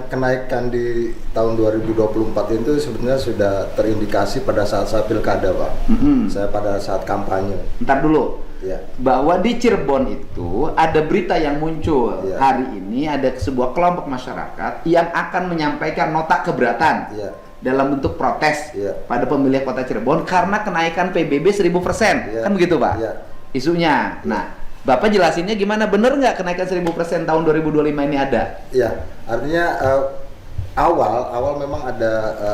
kenaikan di tahun 2024 itu sebenarnya sudah terindikasi pada saat saya pilkada, Pak. Saya pada saat kampanye. Ntar dulu. Ya. Bahwa di Cirebon itu ada berita yang muncul Ya. hari ini, ada sebuah kelompok masyarakat yang akan menyampaikan nota keberatan Ya. dalam bentuk protes Ya. pada pemilih kota Cirebon karena kenaikan PBB 1000%. Ya. Kan begitu, Pak? Ya. Isunya. Nah, Bapak jelasinnya gimana? Bener nggak kenaikan 1000% tahun 2025 ini ada? Ya, artinya awal memang ada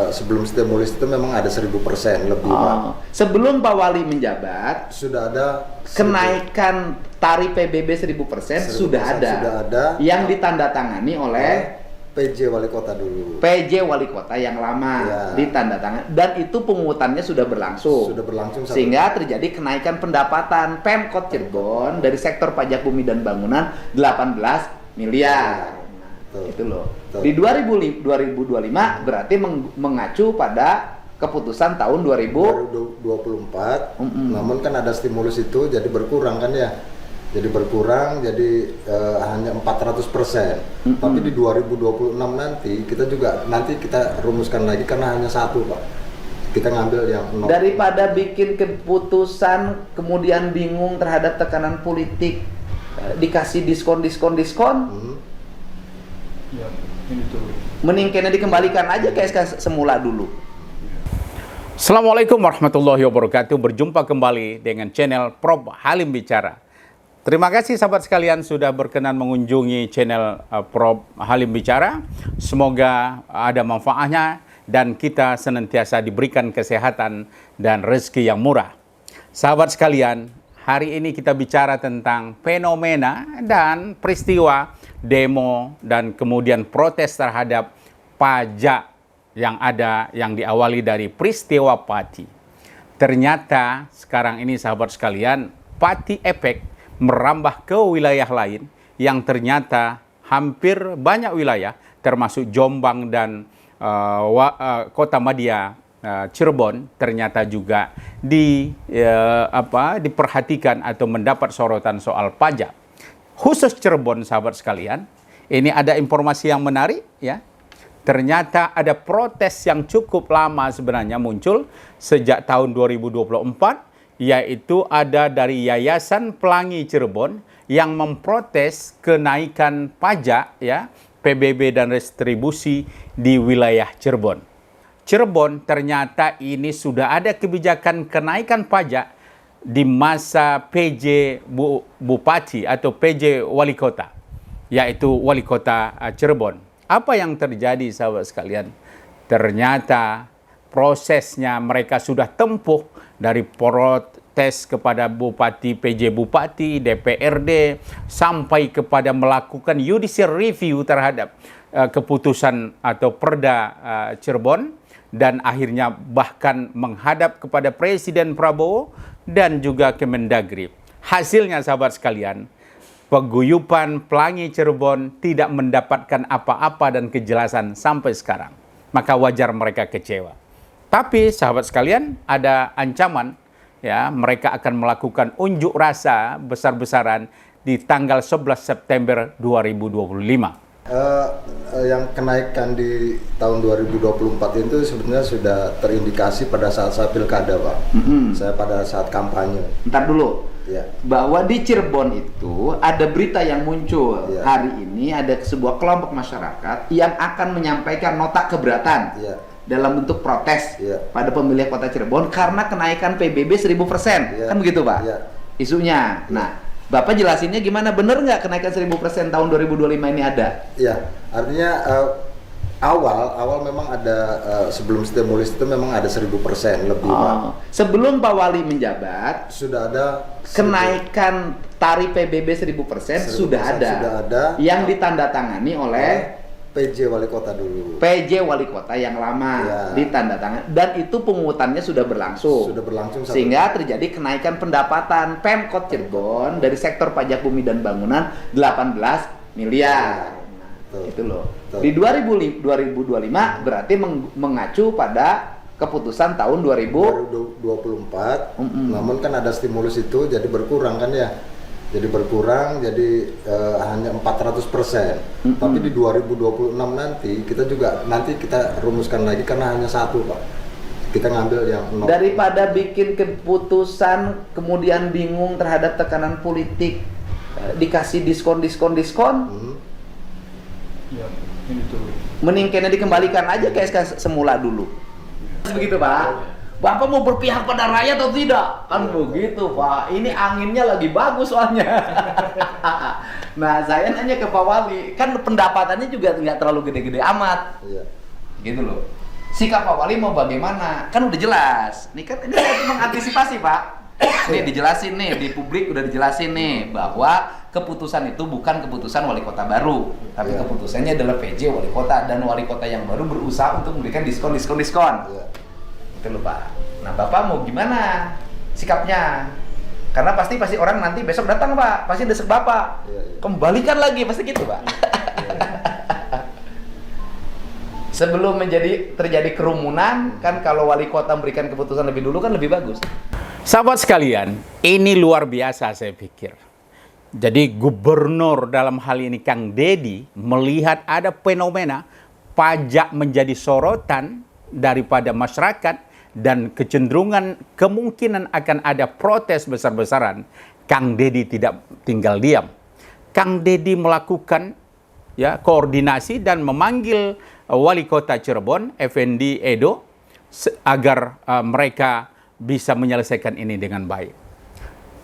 sebelum stimulus itu memang ada 1000% lebih, Pak. Sebelum Pak Wali menjabat, Sudah ada kenaikan tarif PBB 1000% sudah ada. Sudah ada. Yang ditandatangani oleh PJ Wali Kota dulu. PJ Wali Kota yang lama, Ya. ditandatangan, dan itu pungutannya sudah berlangsung. Sudah berlangsung Sehingga terjadi kenaikan pendapatan Pemkot Cirebon dari sektor pajak bumi dan bangunan 18 miliar. Betul. Itu loh. Betul. Di 2025 berarti mengacu pada keputusan tahun 2024. Namun kan ada stimulus itu jadi berkurang kan ya. Jadi berkurang jadi hanya 400%. Tapi di 2026 nanti kita rumuskan lagi karena hanya satu, Pak. Kita ngambil yang 0. Daripada bikin keputusan kemudian bingung terhadap tekanan politik, dikasih diskon. Ya, ini tuh. Mending kena dikembalikan aja kayak semula dulu. Assalamualaikum warahmatullahi wabarakatuh. Berjumpa kembali dengan channel Prof Halim Bicara. Terima kasih sahabat sekalian sudah berkenan mengunjungi channel Prof Halim Bicara. Semoga ada manfaatnya dan kita senantiasa diberikan kesehatan dan rezeki yang murah. Sahabat sekalian, hari ini kita bicara tentang fenomena dan peristiwa demo dan kemudian protes terhadap pajak yang diawali dari peristiwa Pati. Ternyata sekarang ini sahabat sekalian, Pati Efek merambah ke wilayah lain yang ternyata hampir banyak wilayah termasuk Jombang dan Kota Madia Cirebon ternyata juga diperhatikan atau mendapat sorotan soal pajak. Khusus Cirebon sahabat sekalian, ini ada informasi yang menarik ya. Ternyata ada protes yang cukup lama sebenarnya muncul sejak tahun 2024, yaitu ada dari Yayasan Pelangi Cirebon yang memprotes kenaikan pajak ya, PBB dan retribusi di wilayah Cirebon. Cirebon ternyata ini sudah ada kebijakan kenaikan pajak di masa PJ Bupati atau PJ Wali Kota, yaitu Wali Kota Cirebon. Apa yang terjadi sahabat sekalian? Ternyata prosesnya mereka sudah tempuh dari protes kepada Bupati, PJ Bupati, DPRD, sampai kepada melakukan judicial review terhadap keputusan atau Perda Cirebon, dan akhirnya bahkan menghadap kepada Presiden Prabowo dan juga Kemendagri. Hasilnya sahabat sekalian, paguyuban Pelangi Cirebon tidak mendapatkan apa-apa dan kejelasan sampai sekarang. Maka wajar mereka kecewa. Tapi sahabat sekalian, ada ancaman ya, mereka akan melakukan unjuk rasa besar-besaran di tanggal 11 September 2025. Yang kenaikan di tahun 2024 itu sebenarnya sudah terindikasi pada saat saya pilkada, Pak. Saya pada saat kampanye. Ntar dulu. Ya. Bahwa di Cirebon itu ada berita yang muncul Ya. hari ini, ada sebuah kelompok masyarakat yang akan menyampaikan nota keberatan Ya. dalam bentuk protes Ya. pada pemilih kota Cirebon karena kenaikan PBB 1000%. Ya. Kan begitu, Pak? Ya. Isunya. Nah, Bapak jelasinnya gimana? Bener nggak kenaikan 1000% tahun 2025 ini ada? Ya, artinya awal memang ada sebelum stimulus itu memang ada 1000% lebih, Pak. Sebelum Pak Wali menjabat, Sudah ada kenaikan tarif PBB 1000% sudah ada. Sudah ada. Yang ditandatangani oleh PJ Wali Kota dulu. PJ Wali Kota yang lama, Ya. ditandatangan, dan itu pungutannya sudah berlangsung. Sudah berlangsung Sehingga terjadi kenaikan pendapatan Pemkot Cirebon dari sektor pajak bumi dan bangunan 18 miliar. Betul. Itu loh. Betul. Di 2025 berarti mengacu pada keputusan tahun 2024. Namun kan ada stimulus itu jadi berkurang kan ya. jadi berkurang, jadi hanya 400%. Tapi di 2026 nanti kita rumuskan lagi karena hanya satu, Pak. Kita ngambil yang 0. Daripada bikin keputusan kemudian bingung terhadap tekanan politik, dikasih diskon. Ya, ini turun. Mending kayaknya dikembalikan aja kayak semula dulu. Begitu, Pak. Bapak mau berpihak pada rakyat atau tidak? Kan begitu, Pak. Ini anginnya lagi bagus soalnya. Nah, saya nanya ke Pak Wali, kan pendapatannya juga nggak terlalu gede-gede amat. Iya. Gitu loh. Sikap Pak Wali mau bagaimana? Kan udah jelas. Ini kan ini saya mengantisipasi, Pak. Nih dijelasin nih, di publik udah dijelasin nih bahwa keputusan itu bukan keputusan wali kota baru, tapi Iya. keputusannya adalah PJ wali kota, dan wali kota yang baru berusaha untuk memberikan diskon. Iya. Gitu loh, Pak. Nah, Bapak mau gimana sikapnya? Karena pasti orang nanti besok datang, Pak, pasti desek Bapak. Iya. Kembalikan lagi, pasti gitu, Pak. Sebelum terjadi kerumunan, kan kalau wali kota memberikan keputusan lebih dulu kan lebih bagus. Sahabat sekalian, ini luar biasa saya pikir. Jadi gubernur dalam hal ini Kang Deddy melihat ada fenomena pajak menjadi sorotan daripada masyarakat dan kecenderungan kemungkinan akan ada protes besar-besaran. Kang Deddy tidak tinggal diam. Kang Deddy melakukan koordinasi dan memanggil wali kota Cirebon, Effendi Edo, agar mereka bisa menyelesaikan ini dengan baik.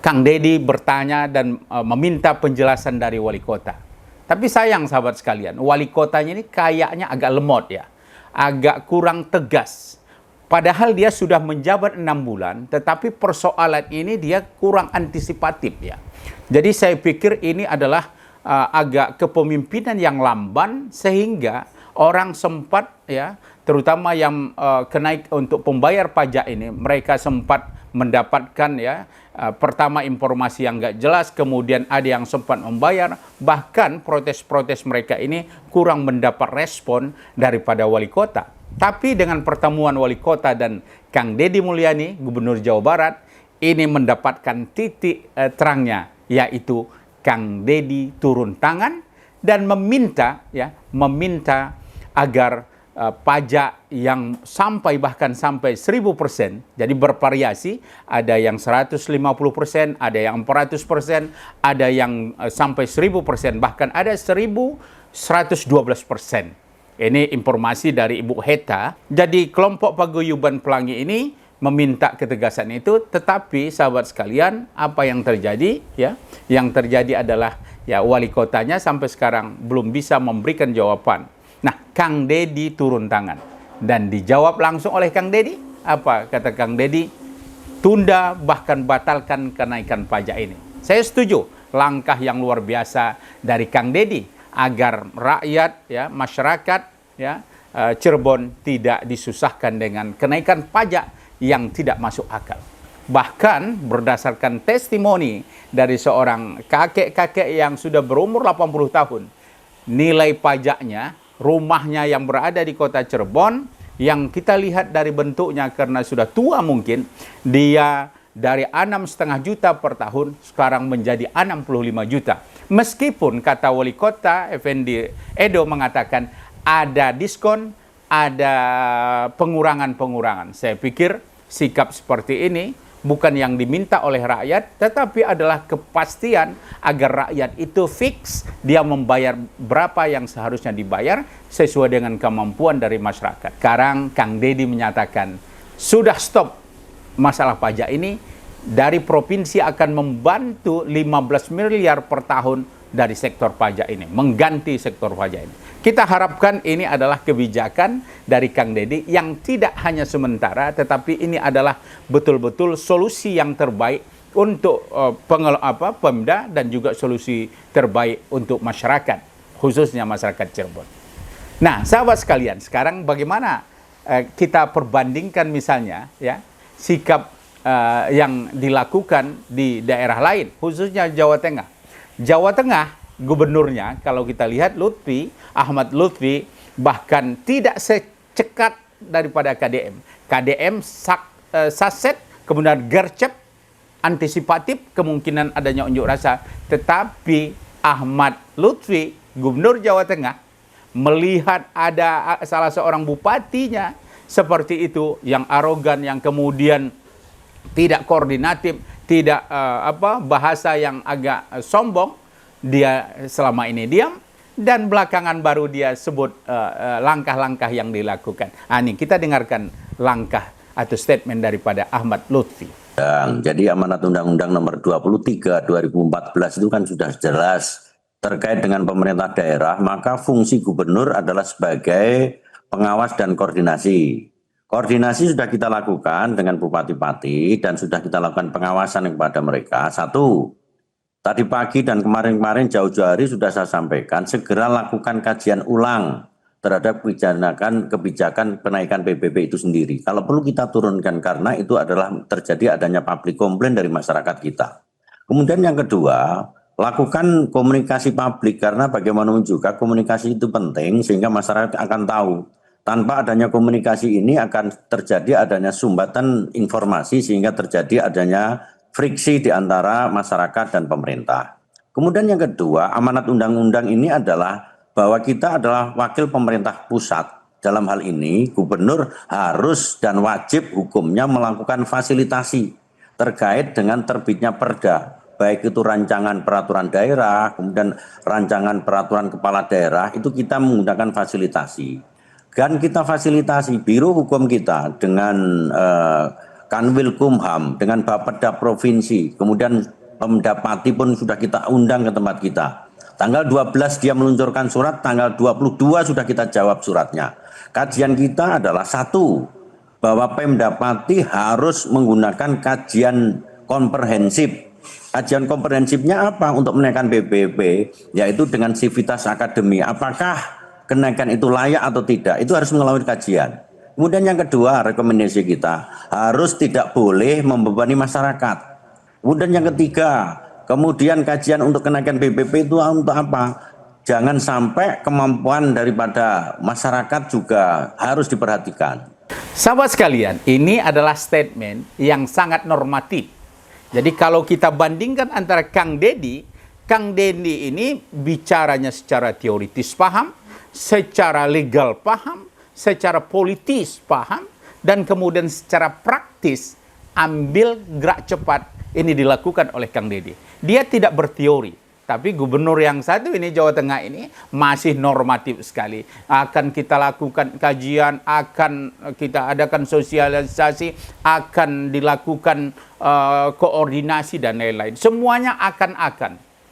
Kang Deddy bertanya dan meminta penjelasan dari wali kota. Tapi sayang sahabat sekalian, wali kotanya ini kayaknya agak lemot ya, agak kurang tegas. Padahal dia sudah menjabat 6 bulan, tetapi persoalan ini dia kurang antisipatif ya. Jadi saya pikir ini adalah agak kepemimpinan yang lamban sehingga orang sempat ya, terutama yang kenaik untuk pembayar pajak ini, mereka sempat mendapatkan ya, pertama informasi yang nggak jelas, kemudian ada yang sempat membayar, bahkan protes-protes mereka ini kurang mendapat respon daripada wali kota. Tapi dengan pertemuan wali kota dan Kang Deddy Mulyani, Gubernur Jawa Barat, ini mendapatkan titik terangnya, yaitu Kang Deddy turun tangan dan meminta agar pajak yang bahkan sampai 1000%, jadi bervariasi, ada yang 150%, ada yang 400%, ada yang sampai 1000%, bahkan ada 1112%. Ini informasi dari Ibu Heta. Jadi kelompok paguyuban Pelangi ini meminta ketegasan itu, tetapi sahabat sekalian, apa yang terjadi ya? Yang terjadi adalah ya wali kotanya sampai sekarang belum bisa memberikan jawaban. Nah, Kang Deddy turun tangan dan dijawab langsung oleh Kang Deddy. Apa kata Kang Deddy? Tunda bahkan batalkan kenaikan pajak ini. Saya setuju, langkah yang luar biasa dari Kang Deddy agar rakyat ya, masyarakat ya, Cirebon tidak disusahkan dengan kenaikan pajak yang tidak masuk akal. Bahkan berdasarkan testimoni dari seorang kakek-kakek yang sudah berumur 80 tahun, nilai pajaknya, rumahnya yang berada di kota Cirebon, yang kita lihat dari bentuknya karena sudah tua mungkin, dia dari 6,5 juta per tahun sekarang menjadi 65 juta. Meskipun kata wali kota Effendi Edo mengatakan ada diskon, ada pengurangan-pengurangan. Saya pikir sikap seperti ini bukan yang diminta oleh rakyat, tetapi adalah kepastian agar rakyat itu fix dia membayar berapa yang seharusnya dibayar sesuai dengan kemampuan dari masyarakat. Sekarang Kang Deddy menyatakan sudah stop masalah pajak ini, dari provinsi akan membantu 15 miliar per tahun dari sektor pajak ini, mengganti sektor pajak ini. Kita harapkan ini adalah kebijakan dari Kang Deddy yang tidak hanya sementara, tetapi ini adalah betul-betul solusi yang terbaik untuk Pemda dan juga solusi terbaik untuk masyarakat, khususnya masyarakat Cirebon. Nah, sahabat sekalian, sekarang bagaimana kita perbandingkan misalnya ya sikap yang dilakukan di daerah lain, khususnya Jawa Tengah. Jawa Tengah, gubernurnya kalau kita lihat Ahmad Lutfi, bahkan tidak secekat daripada KDM. KDM saset, kemudian gercep, antisipatif kemungkinan adanya unjuk rasa. Tetapi Ahmad Lutfi, Gubernur Jawa Tengah, melihat ada salah seorang bupatinya seperti itu, yang arogan, yang kemudian tidak koordinatif, tidak bahasa yang agak sombong, dia selama ini diam, dan belakangan baru dia sebut langkah-langkah yang dilakukan. Ini kita dengarkan langkah atau statement daripada Ahmad Lutfi. Jadi amanat Undang-Undang Nomor 23 2014 itu kan sudah jelas terkait dengan pemerintah daerah, maka fungsi gubernur adalah sebagai pengawas dan koordinasi. Koordinasi sudah kita lakukan dengan bupati-bupati dan sudah kita lakukan pengawasan kepada mereka. Satu, tadi pagi dan kemarin-kemarin jauh-jauh hari sudah saya sampaikan, segera lakukan kajian ulang terhadap kebijakan kenaikan PBB itu sendiri. Kalau perlu kita turunkan karena itu adalah terjadi adanya public complaint dari masyarakat kita. Kemudian yang kedua, lakukan komunikasi publik karena bagaimanapun juga komunikasi itu penting sehingga masyarakat akan tahu. Tanpa adanya komunikasi ini akan terjadi adanya sumbatan informasi sehingga terjadi adanya friksi di antara masyarakat dan pemerintah. Kemudian yang kedua, amanat undang-undang ini adalah bahwa kita adalah wakil pemerintah pusat. Dalam hal ini, gubernur harus dan wajib hukumnya melakukan fasilitasi terkait dengan terbitnya perda. Baik itu rancangan peraturan daerah, kemudian rancangan peraturan kepala daerah, itu kita menggunakan fasilitasi. Dan kita fasilitasi Biro Hukum kita dengan Kanwilkumham, dengan Bapeda Provinsi, kemudian Pemdapati pun sudah kita undang ke tempat kita. Tanggal 12 dia meluncurkan surat, tanggal 22 sudah kita jawab suratnya. Kajian kita adalah satu, bahwa Pemdapati harus menggunakan kajian komprehensif. Kajian komprehensifnya apa? Untuk menaikkan PBB, yaitu dengan sivitas akademi. Apakah kenaikan itu layak atau tidak? Itu harus melalui kajian. Kemudian yang kedua, rekomendasi kita harus tidak boleh membebani masyarakat. Kemudian yang ketiga, kemudian kajian untuk kenaikan PBB itu untuk apa? Jangan sampai kemampuan daripada masyarakat juga harus diperhatikan. Sahabat sekalian, ini adalah statement yang sangat normatif. Jadi kalau kita bandingkan antara Kang Deddy ini bicaranya secara teoritis paham, secara legal paham, secara politis paham, dan kemudian secara praktis ambil gerak cepat ini dilakukan oleh Kang Deddy. Dia tidak berteori, tapi gubernur yang satu ini, Jawa Tengah ini, masih normatif sekali. Akan kita lakukan kajian, akan kita adakan sosialisasi, akan dilakukan koordinasi dan lain-lain. Semuanya akan.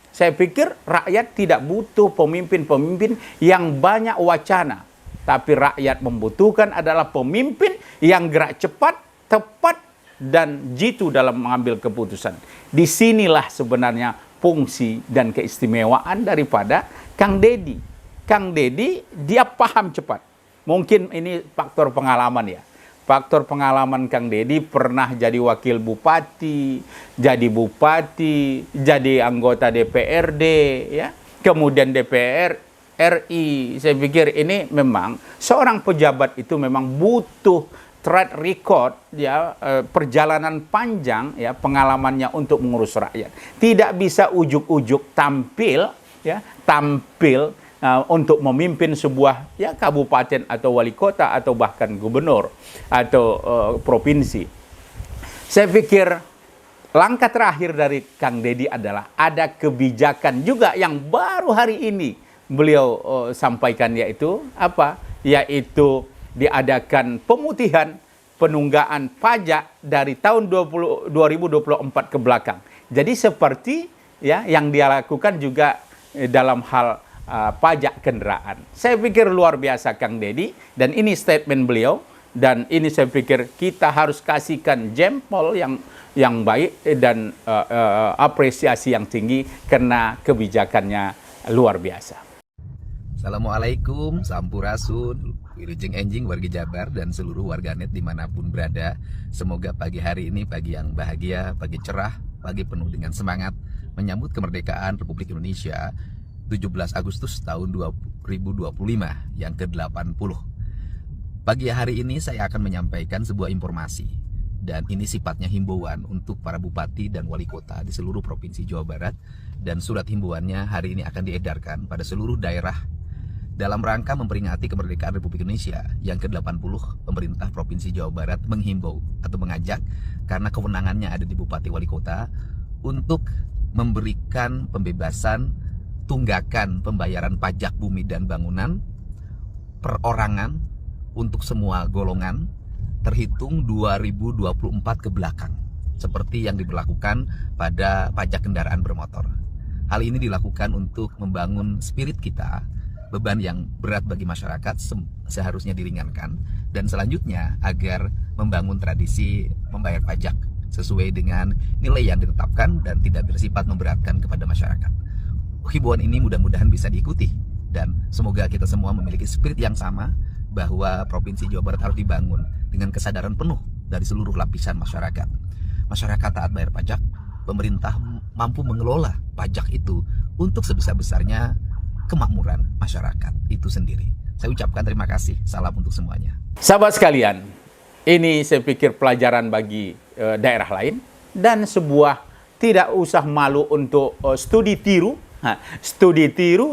Saya pikir rakyat tidak butuh pemimpin-pemimpin yang banyak wacana. Tapi rakyat membutuhkan adalah pemimpin yang gerak cepat, tepat, dan jitu dalam mengambil keputusan. Disinilah sebenarnya fungsi dan keistimewaan daripada Kang Deddy. Kang Deddy dia paham cepat. Mungkin ini faktor pengalaman ya. Faktor pengalaman Kang Deddy pernah jadi wakil bupati, jadi anggota DPRD, ya, kemudian DPR RI. Saya pikir ini memang seorang pejabat itu memang butuh track record, ya, perjalanan panjang, ya, pengalamannya untuk mengurus rakyat. Tidak bisa ujuk-ujuk tampil untuk memimpin sebuah, ya, kabupaten atau wali kota atau bahkan gubernur atau provinsi. Saya pikir langkah terakhir dari Kang Deddy adalah ada kebijakan juga yang baru hari ini beliau sampaikan, yaitu apa? Yaitu diadakan pemutihan penunggaan pajak dari tahun 2024 ke belakang. Jadi seperti, ya, yang dia lakukan juga dalam hal pajak kendaraan. Saya pikir luar biasa Kang Deddy, dan ini statement beliau, dan ini saya pikir kita harus kasihkan jempol yang baik dan apresiasi yang tinggi karena kebijakannya luar biasa. Assalamualaikum, sampurasun, wilujeng enjing warga Jabar dan seluruh warganet dimanapun berada. Semoga pagi hari ini pagi yang bahagia, pagi cerah, pagi penuh dengan semangat menyambut kemerdekaan Republik Indonesia 17 Agustus tahun 2025 yang ke-80. Pagi hari ini saya akan menyampaikan sebuah informasi dan ini sifatnya himbauan untuk para bupati dan wali kota di seluruh provinsi Jawa Barat, dan surat himbauannya hari ini akan diedarkan pada seluruh daerah dalam rangka memperingati kemerdekaan Republik Indonesia yang ke-80. Pemerintah Provinsi Jawa Barat menghimbau atau mengajak, karena kewenangannya ada di bupati wali kota, untuk memberikan pembebasan tunggakan pembayaran pajak bumi dan bangunan perorangan untuk semua golongan terhitung 2024 ke belakang, seperti yang diberlakukan pada pajak kendaraan bermotor. Hal ini dilakukan untuk membangun spirit kita, beban yang berat bagi masyarakat seharusnya diringankan, dan selanjutnya agar membangun tradisi membayar pajak sesuai dengan nilai yang ditetapkan dan tidak bersifat memberatkan kepada masyarakat. Himbauan ini mudah-mudahan bisa diikuti, dan semoga kita semua memiliki spirit yang sama bahwa Provinsi Jawa Barat harus dibangun dengan kesadaran penuh dari seluruh lapisan masyarakat. Masyarakat taat bayar pajak, pemerintah mampu mengelola pajak itu untuk sebesar-besarnya kemakmuran masyarakat itu sendiri. Saya ucapkan terima kasih, salam untuk semuanya. Sahabat sekalian, ini saya pikir pelajaran bagi daerah lain, dan sebuah tidak usah malu untuk studi tiru,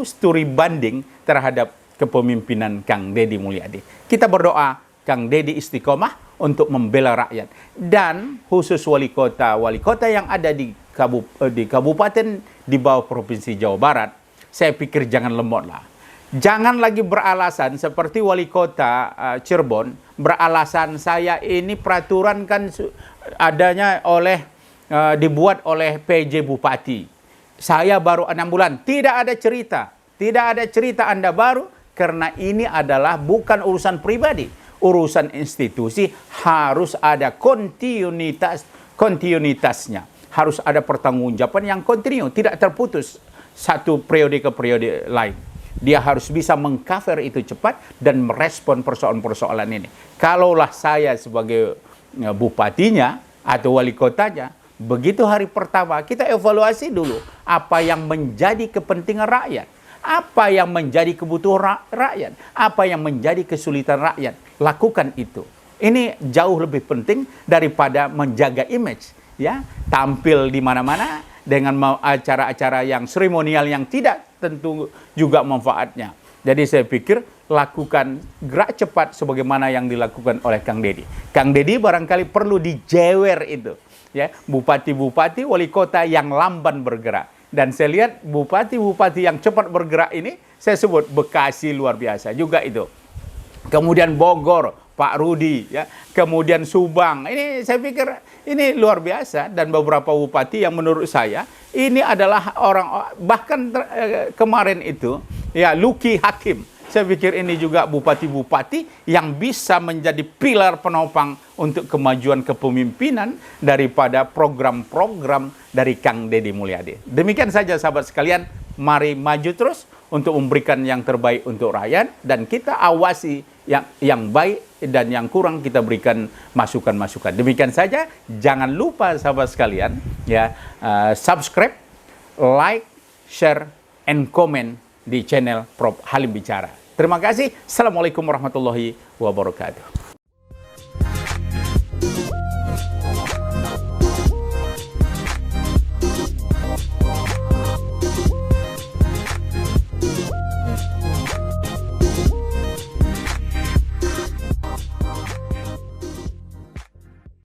studi banding terhadap kepemimpinan Kang Deddy Mulyadi. Kita berdoa Kang Deddy istiqomah untuk membela rakyat, dan khusus wali kota yang ada di kabupaten di bawah Provinsi Jawa Barat, saya pikir jangan lemotlah. Jangan lagi beralasan seperti wali kota Cirebon beralasan saya ini peraturan kan adanya dibuat oleh PJ Bupati. Saya baru 6 bulan. Tidak ada cerita Anda baru, karena ini adalah bukan urusan pribadi, urusan institusi. Harus ada kontinuitasnya, harus ada pertanggungjawaban yang kontinu, tidak terputus satu periode ke periode lain. Dia harus bisa mengcover itu cepat dan merespon persoalan-persoalan ini. Kalaulah saya sebagai bupatinya atau wali kotanya, begitu hari pertama kita evaluasi dulu apa yang menjadi kepentingan rakyat, apa yang menjadi kebutuhan rakyat, apa yang menjadi kesulitan rakyat. Lakukan itu. Ini jauh lebih penting daripada menjaga image, ya, tampil di mana-mana dengan acara-acara yang seremonial yang tidak tentu juga manfaatnya. Jadi saya pikir lakukan gerak cepat sebagaimana yang dilakukan oleh Kang Deddy. Kang Deddy barangkali perlu dijewer itu, ya, bupati-bupati wali kota yang lamban bergerak. Dan saya lihat bupati-bupati yang cepat bergerak ini, saya sebut Bekasi luar biasa juga itu. Kemudian Bogor, Pak Rudi, ya, kemudian Subang. Ini saya pikir ini luar biasa, dan beberapa bupati yang menurut saya ini adalah orang, bahkan kemarin itu ya Luki Hakim. Saya pikir ini juga bupati-bupati yang bisa menjadi pilar penopang untuk kemajuan kepemimpinan daripada program-program dari Kang Deddy Mulyadi. Demikian saja sahabat sekalian, mari maju terus untuk memberikan yang terbaik untuk rakyat, dan kita awasi yang baik dan yang kurang kita berikan masukan-masukan. Demikian saja, jangan lupa sahabat sekalian ya, subscribe, like, share, and comment di channel Prof Halim Bicara. Terima kasih. Assalamualaikum warahmatullahi wabarakatuh.